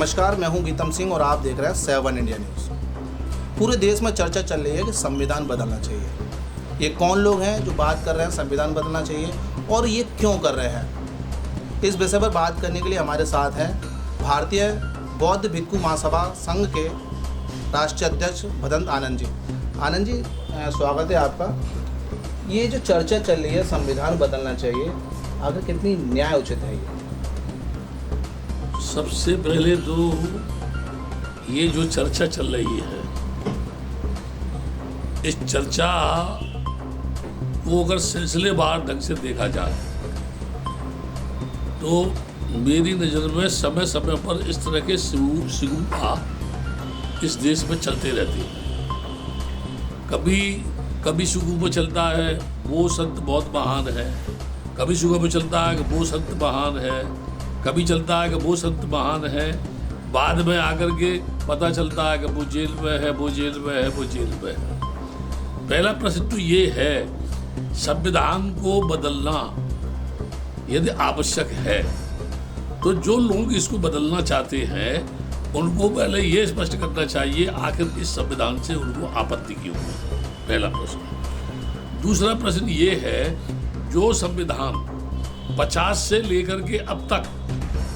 नमस्कार, मैं हूं गीतम सिंह और आप देख रहे हैं 7 इंडिया न्यूज़। पूरे देश में चर्चा चल रही है कि संविधान बदलना चाहिए। ये कौन लोग हैं जो बात कर रहे हैं संविधान बदलना चाहिए और ये क्यों कर रहे हैं? इस विषय पर बात करने के लिए हमारे साथ हैं भारतीय बौद्ध भिक्षु महासभा संघ के राष्ट्रीय अध्यक्ष भदंत आनंद जी। आनंद जी, स्वागत है आपका। ये जो चर्चा चल रही है संविधान बदलना चाहिए, आखिर कितनी न्याय उचित है ये? सबसे पहले तो ये जो चर्चा चल रही है, इस चर्चा को अगर सिलसिलेवार ढंग से देखा जाए तो मेरी नज़र में समय समय पर इस तरह के सिगुम्पा इस देश में चलते रहते हैं। कभी सुगुम्पा चलता है वो संत बहुत महान है, कभी सुगुम्पा चलता है कि वो संत महान है, कभी चलता है कि वो संत महान है, बाद में आकर के पता चलता है कि वो जेल में है, वो जेल में है, वो जेल में है। पहला प्रश्न तो ये है, संविधान को बदलना यदि आवश्यक है तो जो लोग इसको बदलना चाहते हैं उनको पहले ये स्पष्ट करना चाहिए आखिर इस संविधान से उनको आपत्ति क्यों है। पहला प्रश्न। दूसरा प्रश्न ये है, जो संविधान 50 से लेकर के अब तक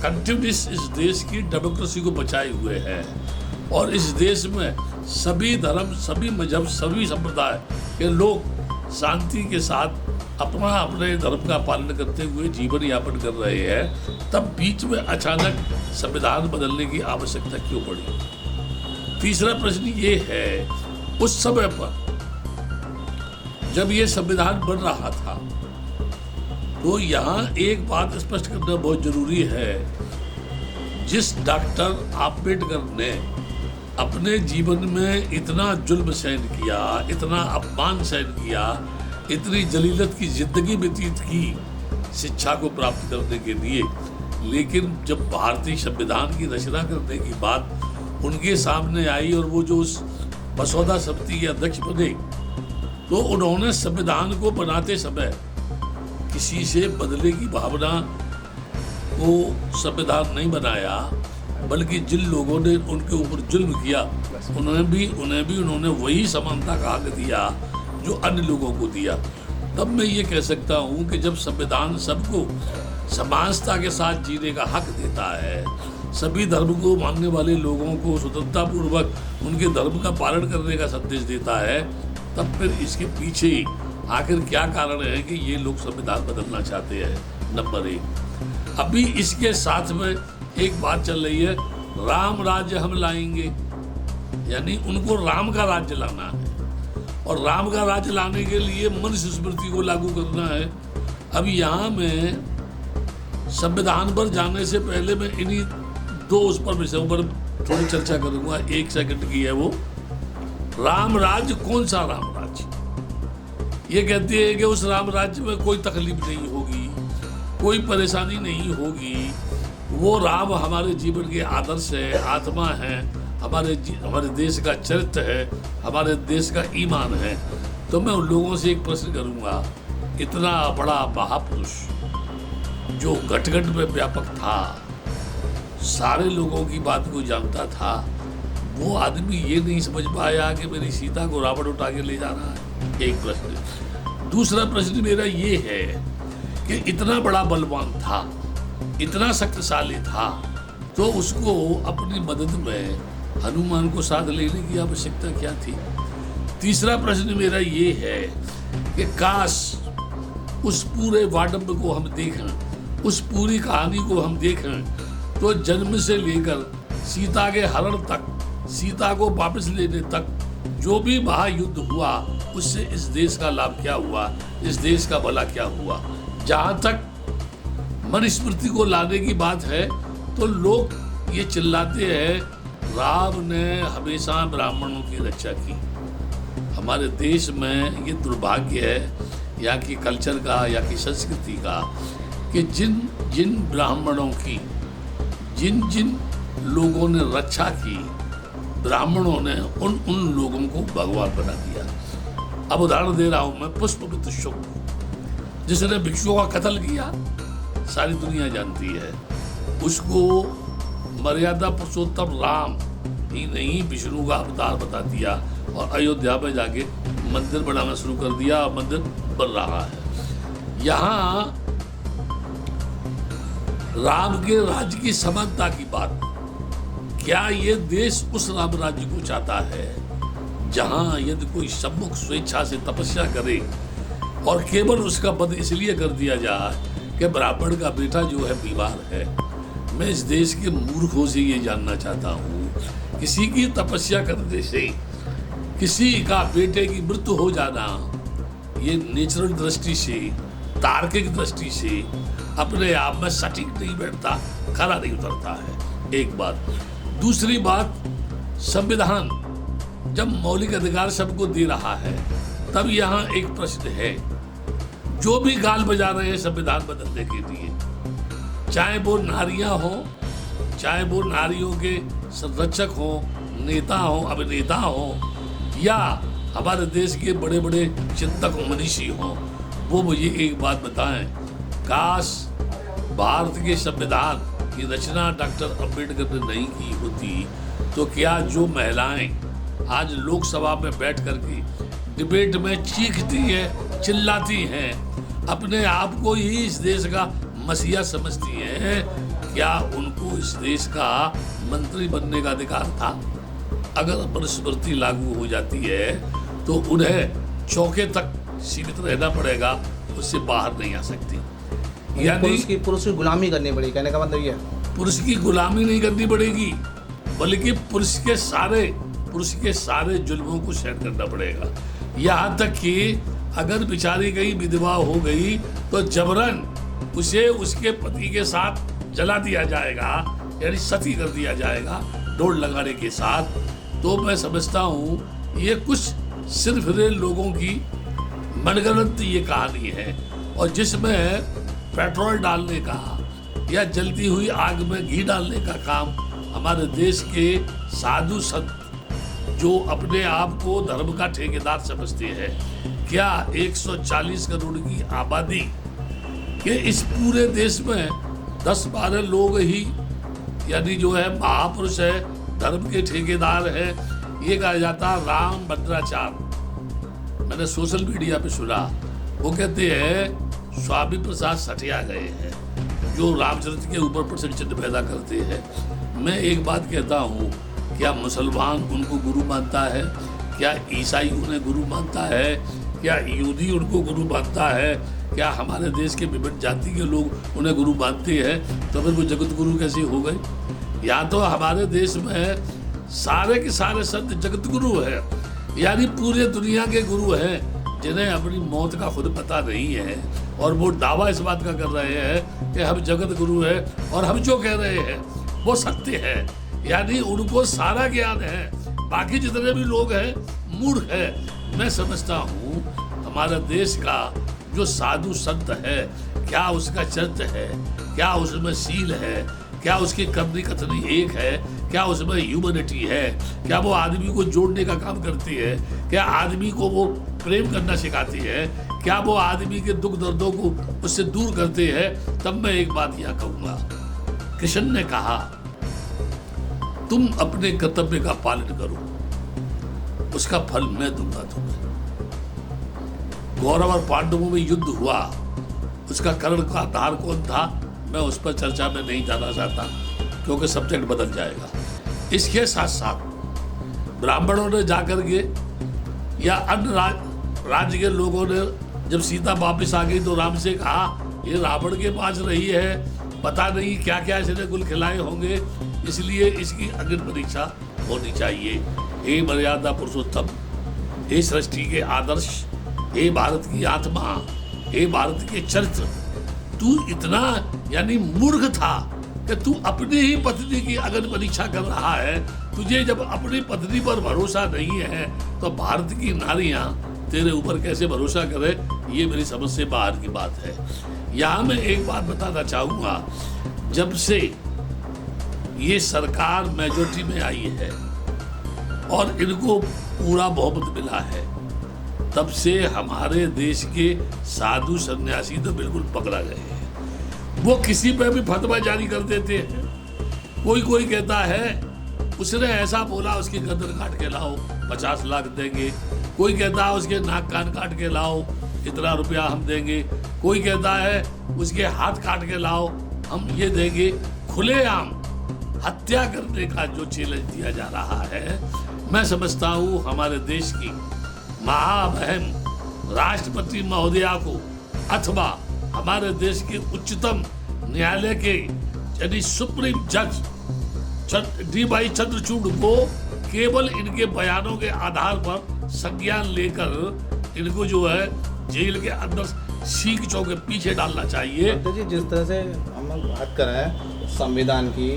कंटिन्यूस इस देश की डेमोक्रेसी को बचाए हुए है और इस देश में सभी धर्म, सभी मजहब, सभी संप्रदाय के लोग शांति के साथ अपने धर्म का पालन करते हुए जीवन यापन कर रहे हैं, तब बीच में अचानक संविधान बदलने की आवश्यकता क्यों पड़ी? तीसरा प्रश्न ये है, उस समय पर जब ये संविधान बन रहा था तो यहाँ एक बात स्पष्ट करना बहुत जरूरी है। जिस डॉक्टर आम्बेडकर ने अपने जीवन में इतना जुल्म सहन किया, इतना अपमान सहन किया, इतनी जलीलत की जिंदगी व्यतीत की शिक्षा को प्राप्त करने के लिए, लेकिन जब भारतीय संविधान की रचना करने की बात उनके सामने आई और वो जो उस मसौदा समिति के अध्यक्ष बने, तो उन्होंने संविधान को बनाते समय किसी से बदले की भावना को संविधान नहीं बनाया, बल्कि जिन लोगों ने उनके ऊपर जुल्म किया उन्होंने वही समानता का हक दिया जो अन्य लोगों को दिया। तब मैं ये कह सकता हूँ कि जब संविधान सबको समानता के साथ जीने का हक देता है, सभी धर्म को मानने वाले लोगों को स्वतंत्रतापूर्वक उनके धर्म का पालन करने का संदेश देता है, तब फिर इसके पीछे आखिर क्या कारण है कि ये लोग संविधान बदलना चाहते हैं? नंबर 1। अभी इसके साथ में एक बात चल रही है, राम राज्य हम लाएंगे, यानी उनको राम का राज्य लाना है और राम का राज्य लाने के लिए मनुष्य स्मृति को लागू करना है। अभी यहाँ में संविधान पर जाने से पहले मैं इन्हीं दो उस पर विषयों पर थोड़ी चर्चा करूंगा। 1 सेकंड की है वो। राम राज्य, कौन सा राम राज्य? ये कहते हैं कि उस राम राज्य में कोई तकलीफ नहीं होगी, कोई परेशानी नहीं होगी, वो राम हमारे जीवन के आदर्श है, आत्मा है, हमारे देश का चरित्र है, हमारे देश का ईमान है। तो मैं उन लोगों से एक प्रश्न करूंगा, इतना बड़ा महापुरुष जो घट-घट में व्यापक था, सारे लोगों की बात को जानता था, वो आदमी ये नहीं समझ पाया कि मेरी सीता को रावण उठा के ले जा रहा है? एक प्रश्न। दूसरा प्रश्न मेरा ये है कि इतना बड़ा बलवान था, इतना शक्तिशाली था, तो उसको अपनी मदद में हनुमान को साथ लेने की आवश्यकता क्या थी? तीसरा प्रश्न मेरा ये है कि काश उस पूरे वाडम्ब को हम देखें, उस पूरी कहानी को हम देखें तो जन्म से लेकर सीता के हरण तक, सीता को वापस लेने तक जो भी महायुद्ध हुआ, उससे इस देश का लाभ क्या हुआ, इस देश का भला क्या हुआ? जहाँ तक मनुस्मृति को लाने की बात है तो लोग ये चिल्लाते हैं, राम ने हमेशा ब्राह्मणों की रक्षा की। हमारे देश में ये दुर्भाग्य है यहाँ की कल्चर का, यहाँ की संस्कृति का, कि जिन जिन ब्राह्मणों की, जिन जिन लोगों ने रक्षा की, ब्राह्मणों ने उन लोगों को भगवान बना दिया। अब उदाहरण दे रहा हूं मैं, पुष्पमित्र शुक, जिसने भिक्षुओं का कत्ल किया, सारी दुनिया जानती है। उसको मर्यादा पुरुषोत्तम राम ही नहीं विष्णु का अवतार बता दिया और अयोध्या में जाके मंदिर बनाना शुरू कर दिया और मंदिर बन रहा है। यहाँ राम के राज्य की समानता की बात, क्या ये देश उस राम राज्य को चाहता है जहां यदि कोई सम्मुख स्वेच्छा से तपस्या करे और केवल उसका वध इसलिए कर दिया जाए कि ब्राह्मण का बेटा जो है बीमार है। मैं इस देश के मूर्खों से ये जानना चाहता हूँ, किसी की तपस्या करने से किसी का बेटे की मृत्यु हो जाना, ये नेचुरल दृष्टि से, तार्किक दृष्टि से अपने आप में सटीक नहीं बैठता, खरा नहीं उतरता है। एक बात। दूसरी बात, संविधान जब मौलिक अधिकार सबको दे रहा है तब यहाँ एक प्रश्न है, जो भी गाल बजा रहे हैं संविधान बदलने के लिए, चाहे वो नारियां हो, चाहे वो नारियों के संरक्षक हो, नेता हो, अभिनेता हो, या हमारे देश के बड़े बड़े चिंतक मनीषी हो, वो मुझे एक बात बताएं, काश भारत के संविधान की रचना डॉक्टर अंबेडकर ने नहीं की होती तो क्या जो महिलाएं आज लोकसभा में बैठ करके डिबेट में चीखती है, चिल्लाती हैं, अपने आप को ही इस देश का मसीहा समझती हैं, क्या उनको इस देश का मंत्री बनने का अधिकार था? अगर मनुस्मृति लागू हो जाती है तो उन्हें चौके तक सीमित रहना पड़ेगा, उससे बाहर नहीं आ सकती। यानी पुरुष की गुलामी करनी पड़ेगी, कहने का मतलब ये है। पुरुष की गुलामी नहीं करनी पड़ेगी, बल्कि पुरुष के सारे जुल्मों को सहन करना पड़ेगा। यहाँ तक कि अगर बेचारी कहीं विधवा हो गई तो जबरन उसे उसके पति के साथ जला दिया जाएगा, यानी सती कर दिया जाएगा डोर लगाने के साथ। तो मैं समझता हूँ ये कुछ सिर्फ लोगों की मनगढ़ंत ये कहानी है, और जिसमें पेट्रोल डालने का या जलती हुई आग में घी डालने का काम हमारे देश के साधु संत जो अपने आप को धर्म का ठेकेदार समझते हैं, क्या 140 करोड़ की आबादी के इस पूरे देश में 10-12 लोग ही यानी जो है महापुरुष है, धर्म के ठेकेदार है? ये कहा जाता राम भद्राचार्य, मैंने सोशल मीडिया पे सुना, वो कहते हैं स्वामी प्रसाद सठिया गए हैं जो रामचरित्र के ऊपर प्रश्न चिन्ह पैदा करते हैं। मैं एक बात कहता हूँ, क्या मुसलमान उनको गुरु मानता है? क्या ईसाई उन्हें गुरु मानता है? क्या यहूदी उनको गुरु मानता है? क्या हमारे देश के विभिन्न जाति के लोग उन्हें गुरु मानते हैं? तो फिर वो जगत गुरु कैसे हो गए? या तो हमारे देश में सारे के सारे संत जगत गुरु है, यानी पूरे दुनिया के गुरु हैं जिन्हें अपनी मौत का खुद पता नहीं है, और वो दावा इस बात का कर रहे हैं कि हम जगत गुरु हैं और हम जो कह रहे हैं वो सत्य है, यानी उनको सारा ज्ञान है, बाकी जितने भी लोग हैं मूर्ख है। मैं समझता हूँ हमारा देश का जो साधु संत है, क्या उसका चरित्र है, क्या उसमें शील है, क्या उसकी करनी कथनी एक है, क्या उसमें ह्यूमैनिटी है, क्या वो आदमी को जोड़ने का काम करती है, क्या आदमी को वो प्रेम करना सिखाती है, क्या वो आदमी के दुख दर्दों को उससे दूर करते हैं? तब मैं एक बात यह कहूँगा, कृष्ण ने कहा तुम अपने कर्तव्य का पालन करो, उसका फल मैं दूंगा तुम्हें। कौरव और पांडवों में युद्ध हुआ, उसका कर्ण का आधार कौन था? मैं उस पर चर्चा में नहीं जाना चाहता क्योंकि सब्जेक्ट बदल जाएगा। इसके साथ साथ ब्राह्मणों ने जाकर के या अन्य राज्य के लोगों ने जब सीता वापस आ गई तो राम से कहा ये रावण के पास रही है, पता नहीं क्या क्या इसने गुल खिलाए होंगे, इसलिए इसकी अग्नि परीक्षा होनी चाहिए। हे मर्यादा पुरुषोत्तम, हे सृष्टि के आदर्श, हे भारत की आत्मा, हे भारत के चरित्र, तू इतना यानी मूर्ख था कि तू अपनी ही पत्नी की अग्नि परीक्षा कर रहा है। तुझे जब अपनी पत्नी पर भरोसा नहीं है तो भारत की नारियां तेरे ऊपर कैसे भरोसा करे? ये मेरी समझ से बाहर की बात है। यहाँ मैं एक बात बताना चाहूँगा, जब से ये सरकार मेजॉरिटी में आई है और इनको पूरा बहुमत मिला है, तब से हमारे देश के साधु सन्यासी तो बिल्कुल पकड़ा गए हैं। वो किसी पे भी फतवा जारी कर देते हैं, कोई कहता है उसने ऐसा बोला उसकी गर्दन काट के लाओ 50 लाख देंगे, कोई कहता है उसके नाक कान काट के लाओ इतना रुपया हम देंगे, कोई कहता है उसके हाथ काट के लाओ हम ये देंगे। खुलेआम हत्या करने का जो चैलेंज दिया जा रहा है, मैं समझता हूँ हमारे देश की महामहिम राष्ट्रपति महोदया को अथवा हमारे देश के उच्चतम न्यायालय के यानी सुप्रीम जज डी.वाई. चंद्रचूड़ को केवल इनके बयानों के आधार पर संज्ञान लेकर इनको जो है जेल के अंदर सीख चौ के पीछे डालना चाहिए। तो जी जिस तरह से हम बात कर रहे हैं संविधान की,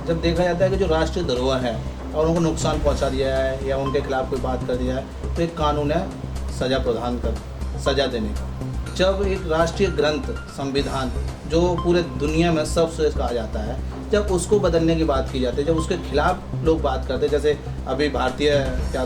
जब देखा जाता है कि जो राष्ट्रीय धरोहर है और उनको नुकसान पहुंचा दिया है या उनके खिलाफ कोई बात कर दिया है तो एक कानून है सजा देने का। जब एक राष्ट्रीय ग्रंथ संविधान जो पूरे दुनिया में सबसे कहा जाता है, जब उसको बदलने की बात की जाती है, जब उसके खिलाफ लोग बात करते हैं, जैसे अभी भारतीय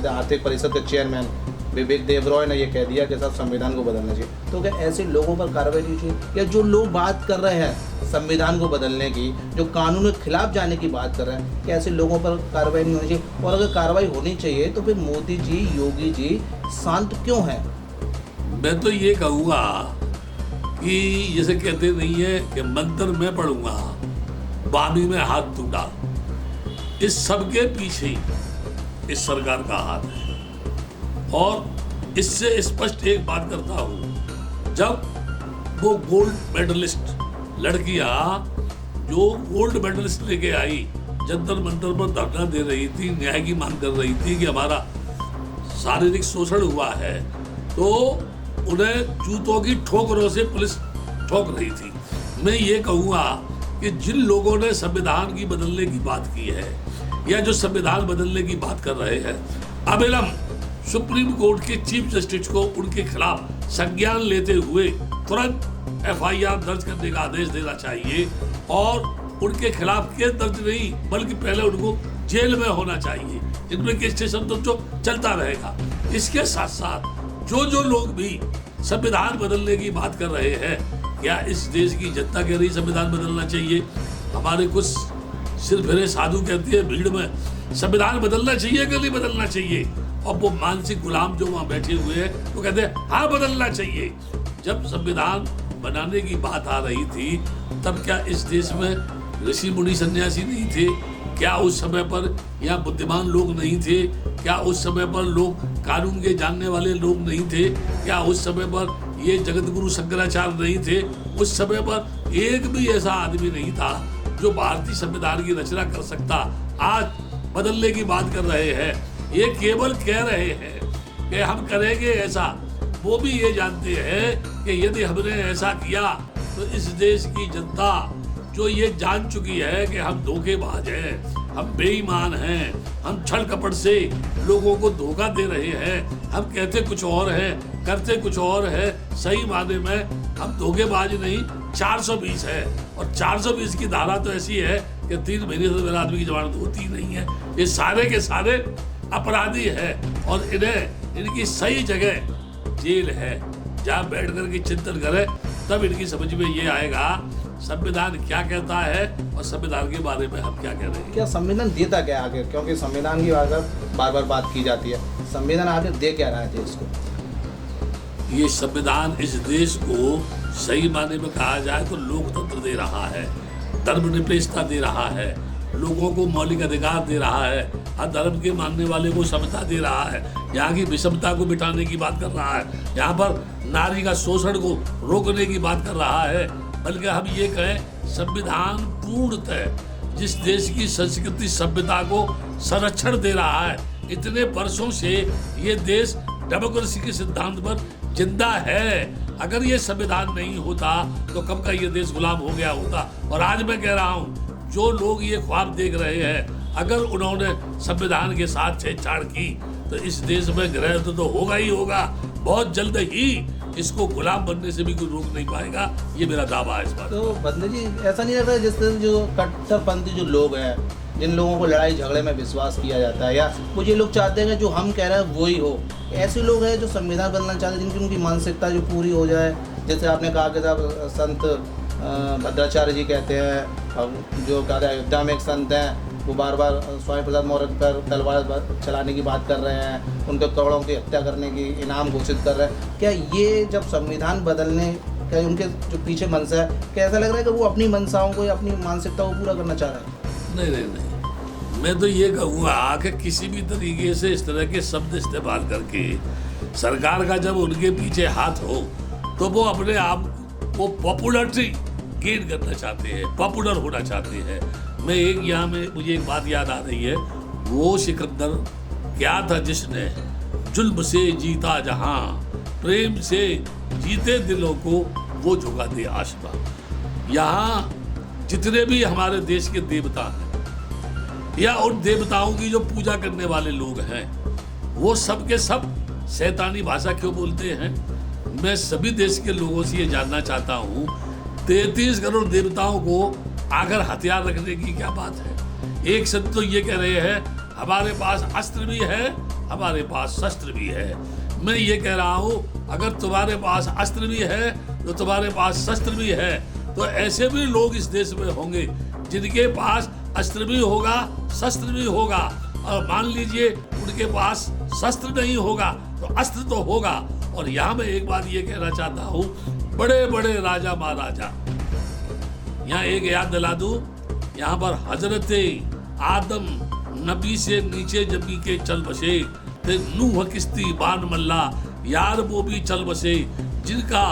आर्थिक परिषद के चेयरमैन विवेक देबरॉय ने ये कह दिया कि सब संविधान को बदलना चाहिए, तो क्या ऐसे लोगों पर कार्रवाई की चाहिए? या जो लोग बात कर रहे हैं संविधान को बदलने की, जो कानून के खिलाफ जाने की बात कर रहे हैं, क्या ऐसे लोगों पर कार्रवाई नहीं होनी चाहिए? और अगर कार्रवाई होनी चाहिए तो फिर मोदी जी, योगी जी शांत क्यों हैं? मैं तो ये कहूँगा कि जैसे कहते नहीं है कि मंत्र मैं पढ़ूंगा बामी में हाथ तू डाल, इस सब के पीछे इस सरकार का हाथ है। और इससे स्पष्ट एक बात करता हूँ, जब वो गोल्ड मेडलिस्ट लड़कियां जो गोल्ड मेडलिस्ट लेके आई जंतर मंतर पर धरना दे रही थी, न्याय की मांग कर रही थी कि हमारा शारीरिक शोषण हुआ है, तो उन्हें जूतों की ठोकरों से पुलिस ठोक रही थी। मैं ये कहूँगा कि जिन लोगों ने संविधान की बदलने की बात की है या जो संविधान बदलने की बात कर रहे हैं, अविलंब सुप्रीम कोर्ट के चीफ जस्टिस को उनके खिलाफ संज्ञान लेते हुए तुरंत FIR दर्ज करने का आदेश देना चाहिए और उनके खिलाफ केस दर्ज नहीं बल्कि पहले उनको जेल में होना चाहिए। इन्वेस्टिगेशन तो जो चलता रहेगा। इसके साथ साथ जो लोग भी संविधान बदलने की बात कर रहे हैं, क्या इस देश की जनता कह रही संविधान बदलना चाहिए? हमारे कुछ सिर्फ फिरे साधु कहती है भीड़ में संविधान बदलना चाहिए कि नहीं बदलना चाहिए, और वो मानसिक गुलाम जो वहाँ बैठे हुए हैं वो कहते हैं हाँ बदलना चाहिए। जब संविधान बनाने की बात आ रही थी तब क्या इस देश में ऋषि मुनि सन्यासी नहीं थे? क्या उस समय पर यहाँ बुद्धिमान लोग नहीं थे? क्या उस समय पर लोग कानून के जानने वाले लोग नहीं थे? क्या उस समय पर ये जगत गुरु शंकराचार्य नहीं थे? उस समय पर एक भी ऐसा आदमी नहीं था जो भारतीय संविधान की रचना कर सकता। आज बदलने की बात कर रहे हैं, ये केवल कह रहे हैं कि हम करेंगे ऐसा। वो भी ये जानते हैं कि यदि हमने ऐसा किया तो इस देश की जनता जो ये जान चुकी है कि हम धोखेबाज हैं, हम बेईमान हैं, हम छल कपट से लोगों को धोखा दे रहे हैं, हम कहते कुछ और हैं, करते कुछ और है, सही मायने में हम धोखेबाज नहीं 420 है। और 420 की धारा तो ऐसी है कि 3 महीने से मेरे आदमी की जमानत होती नहीं है। ये सारे के सारे अपराधी है और इन्हें इनकी सही जगह जेल है, जहाँ बैठ कर के चिंतन करें तब इनकी समझ में ये आएगा संविधान क्या कहता है और संविधान के बारे में हम क्या कह रहे हैं। क्या संविधान देता क्या आगे? क्योंकि संविधान की बार बार बात की जाती है, संविधान आगे दे क्या रहा है देश को? ये संविधान इस देश को सही मायने में कहा जाए तो लोकतंत्र दे रहा है, धर्मनिरपेक्षता दे रहा है, लोगों को मौलिक अधिकार दे रहा है, हर धर्म के मानने वाले को समता दे रहा है, यहाँ की विषमता को मिटाने की बात कर रहा है, यहाँ पर नारी का शोषण को रोकने की बात कर रहा है। बल्कि हम ये कहें संविधान पूर्णतः जिस देश की संस्कृति सभ्यता को संरक्षण दे रहा है। इतने वर्षों से ये देश डेमोक्रेसी के सिद्धांत पर जिंदा है। अगर ये संविधान नहीं होता तो कब का ये देश गुलाम हो गया होता। और आज मैं कह रहा हूँ जो लोग ये ख्वाब देख रहे हैं, अगर उन्होंने संविधान के साथ छेड़छाड़ की तो इस देश में गृह तो होगा ही होगा। बहुत जल्द ही इसको गुलाम बनने से भी कोई रोक नहीं पाएगा, ये मेरा दावा है इस बात। तो बंदे जी ऐसा नहीं रहता जिस तरह जो कट्टरपंथी जो लोग हैं, जिन लोगों को लड़ाई झगड़े में विश्वास किया जाता है, या कुछ ये लोग चाहते हैं कि जो हम कह रहे हैं वही हो, ऐसे लोग हैं जो संविधान बदलना चाहते हैं जिनकी उनकी मानसिकता जो पूरी हो जाए। जैसे आपने कहा कि साहब संत भद्राचार्य जी कहते हैं, और जो कहते हैं अयोध्या में एक संत हैं, वो बार बार स्वामी प्रसाद मौर्य पर तलवार चलाने की बात कर रहे हैं, उनके करोड़ों की हत्या करने की इनाम घोषित कर रहे हैं। क्या ये जब संविधान बदलने का उनके जो पीछे मंशा है, क्या ऐसा लग रहा है कि वो अपनी मंशाओं को या अपनी मानसिकता को पूरा करना चाह रहे हैं? नहीं, मैं तो ये कहूँगा कि किसी भी तरीके से इस तरह के शब्द इस्तेमाल करके सरकार का जब उनके पीछे हाथ हो तो वो अपने आप को पॉपुलरिटी गेन करना चाहते हैं, पॉपुलर होना चाहते हैं। मैं एक यहाँ में मुझे एक बात याद आ रही है, वो सिकंदर क्या था जिसने जुल्म से जीता जहां, प्रेम से जीते दिलों को वो झुका दे आसमां। यहाँ जितने भी हमारे देश के देवता हैं या उन देवताओं की जो पूजा करने वाले लोग हैं, वो सब के सब शैतानी भाषा क्यों बोलते हैं? मैं सभी देश के लोगों से ये जानना चाहता हूँ, 33 करोड़ देवताओं को आकर हथियार रखने की क्या बात है? एक संत तो ये कह रहे हैं हमारे पास अस्त्र भी है, हमारे पास शस्त्र भी है। मैं ये कह रहा हूँ अगर तुम्हारे पास अस्त्र भी है तो तुम्हारे पास शस्त्र भी है, तो ऐसे भी लोग इस देश में होंगे जिनके पास अस्त्र भी होगा, शस्त्र भी होगा, और मान लीजिए उनके पास शस्त्र नहीं होगा तो अस्त्र तो होगा। और यहाँ मैं एक बात ये कहना चाहता हूँ, बड़े बड़े राजा महाराजा, यहाँ एक याद दिला दूं, यहाँ पर हजरत आदम नबी से नीचे जमी के चल बसे, फिर नूह किश्ती बान मल्ला यार वो भी चल बसे, जिनका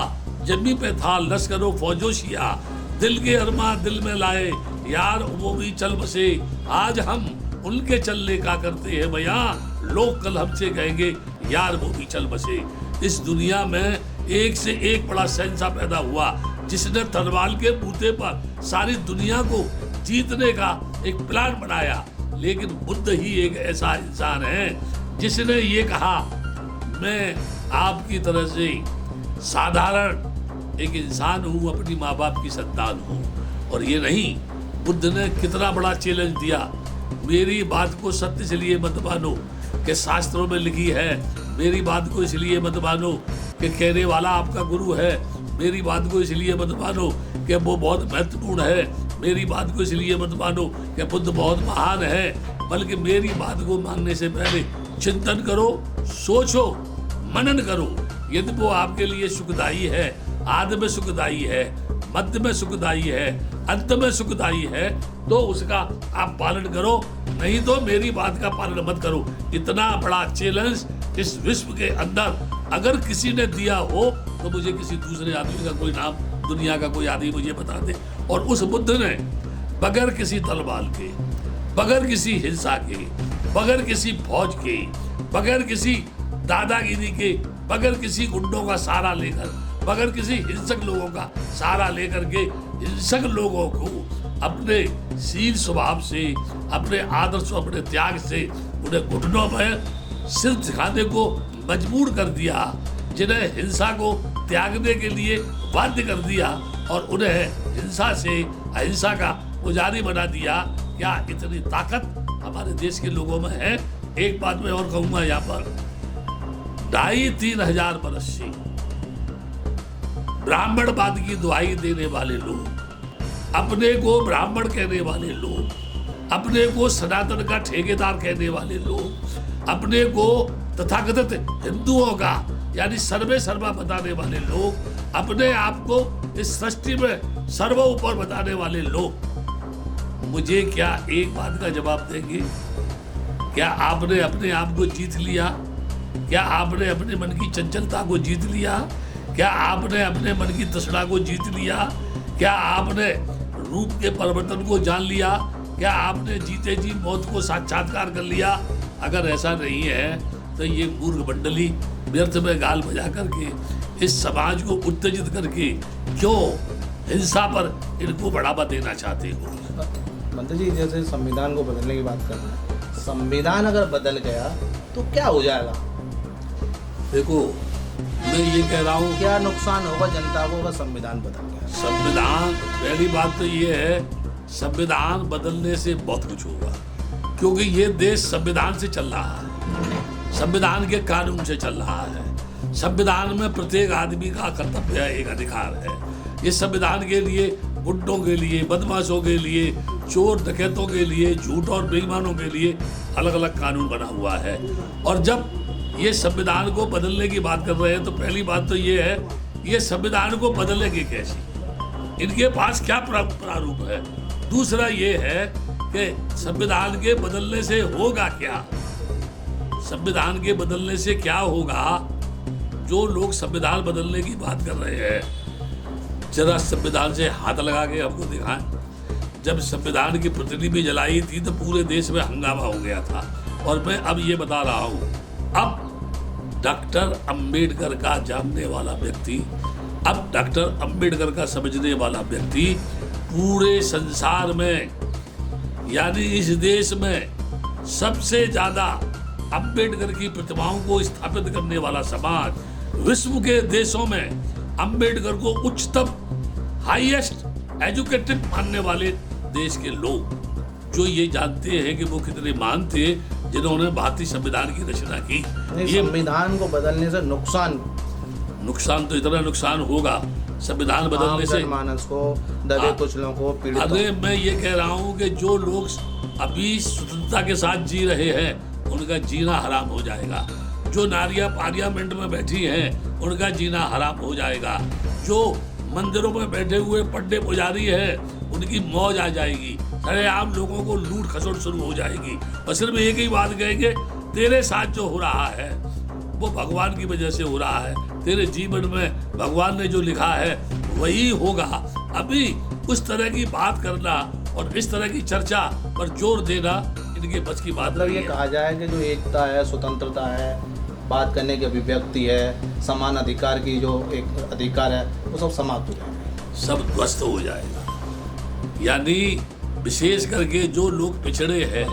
जमी पे था लश्करो फौजोशिया, दिल के अरमा दिल में लाए यार वो भी चल बसे। आज हम उनके चलने का करते हैं भैया, लोग कल हमसे कहेंगे यार वो भी चल बसे। इस दुनिया में एक से एक बड़ा शहंशाह पैदा हुआ जिसने तलवार के बूते पर सारी दुनिया को जीतने का एक प्लान बनाया, लेकिन बुद्ध ही एक ऐसा इंसान है जिसने ये कहा मैं आपकी तरह से साधारण एक इंसान हूँ, अपनी माँ बाप की संतान हूँ। और ये नहीं, बुद्ध ने कितना बड़ा चैलेंज दिया, मेरी बात को सत्य इसलिए मत मानो कि शास्त्रों में लिखी है, मेरी बात को इसलिए मत मानो कि कहने वाला आपका गुरु है, मेरी बात को इसलिए मत मानो कि वो बहुत महत्वपूर्ण है, मेरी बात को इसलिए मत मानो कि बुद्ध बहुत महान है, बल्कि मेरी बात को मानने से पहले चिंतन करो, सोचो, मनन करो। यदि वो आपके लिए सुखदायी है, आदि में सुखदायी है, मध्य में सुखदायी है, अंत में सुखदायी है, तो उसका आप पालन करो, नहीं तो मेरी बात का पालन मत करो। इतना बड़ा चैलेंज इस विश्व के अंदर अगर किसी ने दिया हो तो मुझे किसी दूसरे आदमी का कोई नाम, दुनिया का कोई आदमी मुझे बता दे। और उस बुद्ध ने बगैर किसी तलवार के, बगैर किसी हिंसा के, बगैर किसी फौज के, बगैर किसी दादागिरी के, बगैर किसी गुंडों का सहारा लेकर, बगैर किसी हिंसक लोगों का सहारा लेकर के हिंसक लोगों को अपने शील स्वभाव से, अपने आदर्श, अपने त्याग से उन्हें घुटनों में सिर दिखाने को मजबूर कर दिया, जिन्हें हिंसा को त्यागने के लिए बाध्य कर दिया और उन्हें हिंसा से अहिंसा का पुजारी बना दिया। क्या इतनी ताकत हमारे देश के लोगों में है? एक बात मैं और कहूंगा, यहाँ पर 2,500-3 हजार बरस से ब्राह्मणवाद की दुहाई देने वाले लोग, अपने को ब्राह्मण कहने वाले लोग, अपने को सनातन का ठेकेदार कहने वाले लोग, अपने को तथाकथित हिंदुओं का यानी सर्वे सर्वा बताने वाले लोग, अपने आप को इस सृष्टि में सर्व ऊपर बताने वाले लोग, मुझे क्या एक बात का जवाब देंगे? क्या आपने अपने आप को जीत लिया? क्या आपने अपने मन की चंचलता को जीत लिया? क्या आपने अपने मन की तृष्णा को जीत लिया? क्या आपने रूप के परिवर्तन को जान लिया? क्या आपने जीते जी मौत को साक्षात्कार कर लिया? अगर ऐसा नहीं है तो ये मूर्ख मंडली व्यर्थ में गाल बजा करके इस समाज को उत्तेजित करके क्यों हिंसा पर इनको बढ़ावा देना चाहते हो? मंत्री जी, जैसे संविधान को बदलने की बात कर रहे हैं, संविधान अगर बदल गया तो क्या हो जाएगा? देखो, मैं ये कह रहा हूँ, क्या नुकसान होगा जनता को अगर संविधान बदल गया? संविधान, पहली बात तो ये है, संविधान बदलने से बहुत कुछ होगा, क्योंकि ये देश संविधान से चल रहा है, संविधान के कानून से चल रहा है। संविधान में प्रत्येक आदमी का कर्तव्य है, एक अधिकार है। ये संविधान के लिए, गुंडों के लिए, बदमाशों के लिए, चोर डकैतों के लिए, झूठ और बेईमानों के लिए अलग अलग कानून बना हुआ है। और जब ये संविधान को बदलने की बात कर रहे हैं तो पहली बात तो ये है, ये संविधान को बदलेंगे कैसे, इनके पास क्या प्रारूप है। दूसरा ये है कि संविधान के बदलने से होगा क्या, संविधान के बदलने से क्या होगा। जो लोग संविधान बदलने की बात कर रहे हैं, जरा संविधान से हाथ लगा के हमको दिखाएं। जब संविधान की प्रतिलिपि जलाई थी तो पूरे देश में हंगामा हो गया था। और मैं अब ये बता रहा हूँ, अब डॉक्टर अंबेडकर का जानने वाला व्यक्ति, अब डॉक्टर अंबेडकर का समझने वाला व्यक्ति पूरे संसार में, यानी इस देश में सबसे ज्यादा अंबेडकर की प्रतिमाओं को स्थापित करने वाला समाज, विश्व के देशों में अंबेडकर को उच्चतम हाईएस्ट एजुकेटेड मानने वाले देश के लोग, जो ये जानते हैं कि वो कितने महान थे जिन्होंने भारतीय संविधान की रचना की। ये संविधान को बदलने से नुकसान तो इतना नुकसान होगा संविधान बदलने से, मानस को, दबे कुचलों को, पीड़ितों। अरे मैं ये कह रहा हूँ कि जो लोग अभी स्वतंत्रता के साथ जी रहे हैं उनका जीना हराम हो जाएगा। जो नारियां पार्लियामेंट में बैठी हैं उनका जीना हराम हो जाएगा। जो मंदिरों में बैठे हुए पंडे पुजारी हैं उनकी मौज आ जाएगी। अरे आम लोगों को लूट खसोट शुरू हो जाएगी। और सिर्फ एक ही बात कहेंगे, तेरे साथ जो हो रहा है वो भगवान की वजह से हो रहा है, तेरे जीवन में भगवान ने जो लिखा है वही होगा। अभी उस तरह की बात करना और इस तरह की चर्चा पर जोर देना इनके बस की बात मतलब नहीं ये है। कहा जाए कि जो एकता है, स्वतंत्रता है, बात करने की अभिव्यक्ति है, समान अधिकार की जो एक अधिकार है, वो सब समाप्त हो जाएगा, सब ध्वस्त हो जाएगा। यानी विशेष करके जो लोग पिछड़े हैं,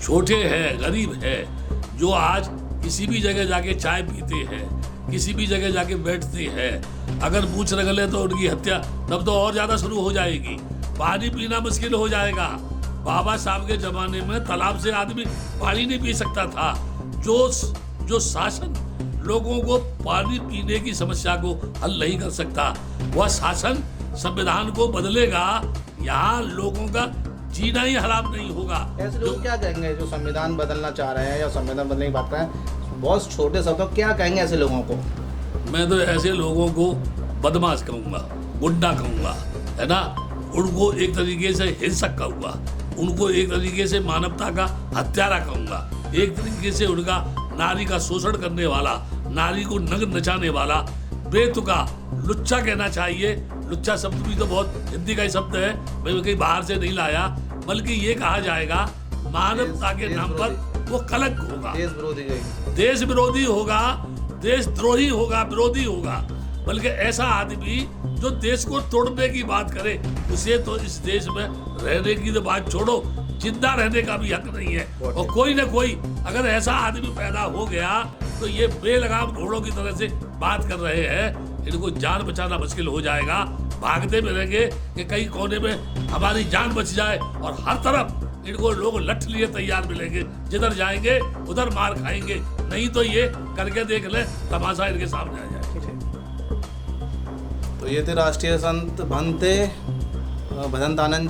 छोटे हैं, गरीब हैं, जो आज किसी भी जगह जाके चाय पीते हैं, किसी भी जगह जाके बैठते हैं, अगर पूछ रगले तो उनकी हत्या तब तो और ज़्यादा शुरू हो जाएगी। पानी पीना मुश्किल हो जाएगा। बाबा साहब के ज़माने में तालाब से आदमी पानी नहीं पी सकता था। जो शासन लोगों को पानी पीने की समस्या को हल नहीं कर सकता, वह शासन संविधान को बदलेगा, यहाँ लोगों का जीना ही हराम नहीं होगा। ऐसे लोग क्या कहेंगे जो संविधान बदलना चाह रहे हैं या संविधान बदलने की बात कर रहे हैं, बहुत छोटे शब्दों क्या कहेंगे ऐसे लोगों को? मैं तो ऐसे लोगों को बदमाश कहूँगा, गुंडा कहूँगा, है ना। उनको एक तरीके से हिंसक कहूँगा, उनको एक तरीके से मानवता का हत्यारा कहूँगा, एक तरीके से उनका नारी का शोषण करने वाला, नारी को नग्न नचाने वाला बेतुका लुच्चा कहना चाहिए। लुच्चा शब्द भी तो बहुत हिंदी का ही शब्द है, मैं कहीं बाहर से नहीं लाया, बल्कि ये कहा जाएगा मानवता के नाम पर वो कलंक होगा, देश विरोधी होगा, देशद्रोही होगा, विरोधी होगा। बल्कि ऐसा आदमी जो देश को तोड़ने की बात करे, उसे तो इस देश में रहने की तो बात छोड़ो, जिंदा रहने का भी हक नहीं है। और कोई ना कोई अगर ऐसा आदमी पैदा हो गया तो ये बेलगाम घोड़ों की तरह से बात कर रहे हैं, इनको जान बचाना मुश्किल हो जाएगा। भागते मिलेंगे कि कहीं कोने में हमारी जान बच जाए, और हर तरफ इनको लोग लठ लिए तैयार मिलेंगे, जिधर जाएंगे उधर मार खाएंगे। नहीं तो ये करके देख ले, तमाशा इनके सामने आ जाए। तो ये थे राष्ट्रीय संत भंते भदंत आनंद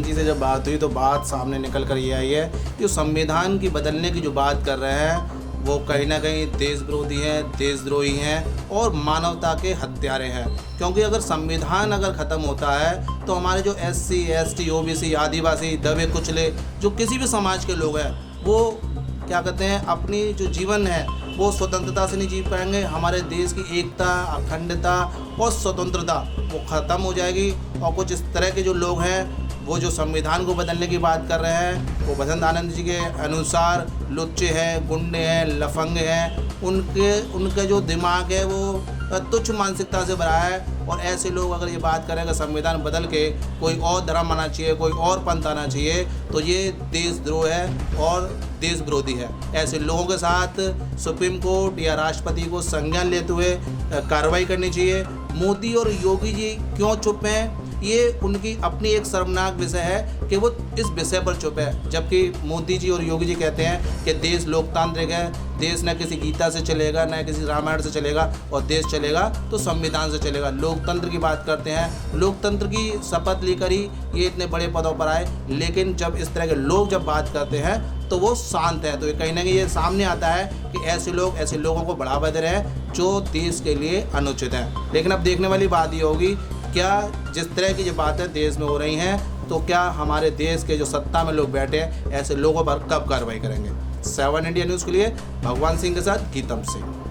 जी से जब बात हुई तो बात सामने निकल कर ये आई है कि संविधान की बदलने की जो बात कर रहे हैं वो कहीं ना कहीं देश विरोधी हैं, देशद्रोही हैं और मानवता के हत्यारे हैं। क्योंकि अगर संविधान अगर ख़त्म होता है तो हमारे जो SC, ST, OBC, आदिवासी, दबे कुचले जो किसी भी समाज के लोग हैं वो क्या कहते हैं, अपनी जो जीवन है वो स्वतंत्रता से नहीं जी पाएंगे। हमारे देश की एकता, अखंडता और स्वतंत्रता वो ख़त्म हो जाएगी। और कुछ इस तरह के जो लोग हैं वो जो संविधान को बदलने की बात कर रहे हैं वो भदंत आनंद जी के अनुसार लुच्चे हैं, गुंडे हैं, लफंगे हैं, उनके जो दिमाग है वो तुच्छ मानसिकता से भरा है। और ऐसे लोग अगर ये बात करें कि संविधान बदल के कोई और धर्म आना चाहिए, कोई और पंथ आना चाहिए, तो ये देशद्रोह है और देश विरोधी है। ऐसे लोगों के साथ सुप्रीम कोर्ट या राष्ट्रपति को संज्ञान लेते हुए कार्रवाई करनी चाहिए। मोदी और योगी जी क्यों चुप हैं ये उनकी अपनी एक शर्मनाक विषय है कि वो इस विषय पर चुप है, जबकि मोदी जी और योगी जी कहते हैं कि देश लोकतांत्रिक है, देश न किसी गीता से चलेगा न किसी रामायण से चलेगा, और देश चलेगा तो संविधान से चलेगा। लोकतंत्र की बात करते हैं, लोकतंत्र की शपथ लेकर ही ये इतने बड़े पदों पर आए, लेकिन जब इस तरह के लोग जब बात करते हैं तो वो शांत हैं। तो ये कहीं ना कहीं ये सामने आता है कि ऐसे लोगों को बढ़ावा दे रहे हैं जो देश के लिए अनुचित हैं। लेकिन अब देखने वाली बात ये होगी, क्या जिस तरह की ये बातें देश में हो रही हैं, तो क्या हमारे देश के जो सत्ता में लोग बैठे हैं ऐसे लोगों पर कब कार्रवाई करेंगे। 7 इंडिया न्यूज़ के लिए भगवान सिंह के साथ गीतम सिंह।